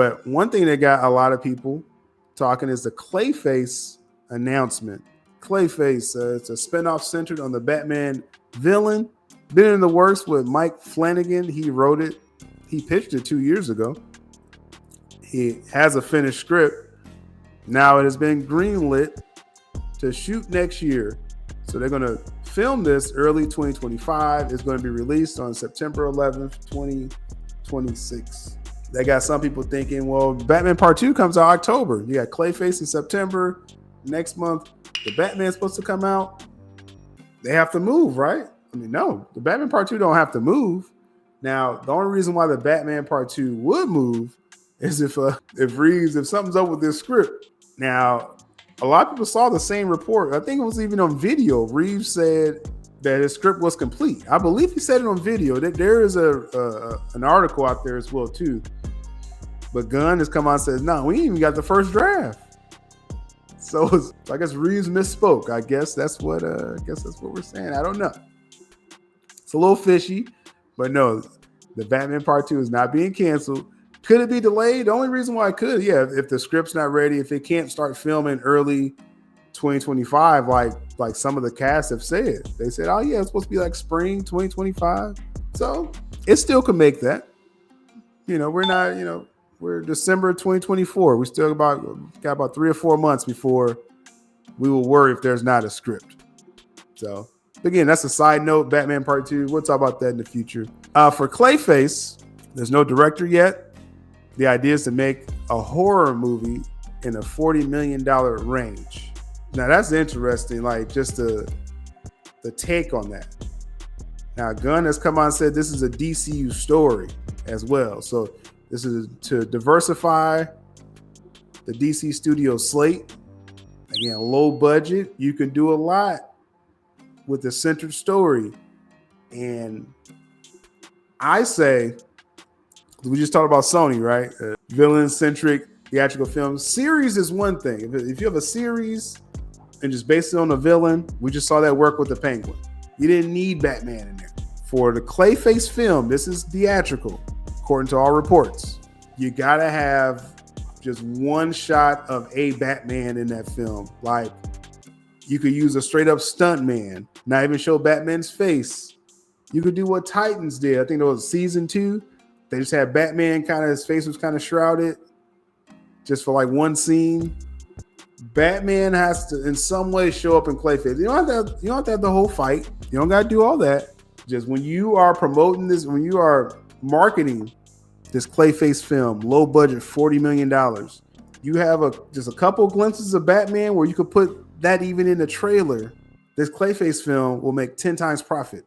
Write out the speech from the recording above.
But one thing that got a lot of people talking is the Clayface announcement. Clayface, it's a spinoff centered on the Batman villain. Been in the works with Mike Flanagan. He wrote it. He pitched it 2 years ago. He has a finished script. Now it has been greenlit to shoot next year. So they're going to film this early 2025. It's going to be released on September 11th, 2026. They got some people thinking, well, Batman Part 2 comes out October. You got Clayface in September. Next month, the Batman's supposed to come out. They have to move, right? I mean, no, the Batman Part 2 don't have to move. Now, the only reason why the Batman Part 2 would move is if something's up with this script. Now, a lot of people saw the same report. I think it was even on video. Reeves said that his script was complete. I believe he said it on video. That there is an article out there as well too. But Gunn has come out and says, "No, we ain't even got the first draft." So I guess Reeves misspoke. I guess that's what we're saying. I don't know. It's a little fishy, but no, the Batman Part 2 is not being canceled. Could it be delayed? The only reason why it could, if the script's not ready, if it can't start filming early 2025, like some of the cast have said. They said, oh yeah, it's supposed to be like spring 2025. So it still could make that. We're December 2024. We still got about 3 or 4 months before we will worry if there's not a script. So again, that's a side note. Batman Part 2. We'll talk about that in the future. For Clayface, there's no director yet. The idea is to make a horror movie in a $40 million range. Now that's interesting, like just the take on that. Now Gunn has come out and said this is a DCU story as well. So this is to diversify the DC studio slate. Again, low budget. You can do a lot with the centered story. And I say, we just talked about Sony, right? Villain-centric theatrical films. Series is one thing. If you have a series and just based it on a villain, we just saw that work with the Penguin. You didn't need Batman in there. For the Clayface film, this is theatrical, according to all reports. You gotta have just one shot of a Batman in that film. Like, you could use a straight up stunt man, not even show Batman's face. You could do what Titans did. I think it was season 2. They just had Batman his face was kind of shrouded just for like one scene. Batman has to in some way show up in Clayface. You don't have to have the whole fight. You don't got to do all that. Just when you are promoting this, when you are marketing this Clayface film, low budget, $40 million, you have just a couple glimpses of Batman where you could put that even in the trailer. This Clayface film will make 10 times profit.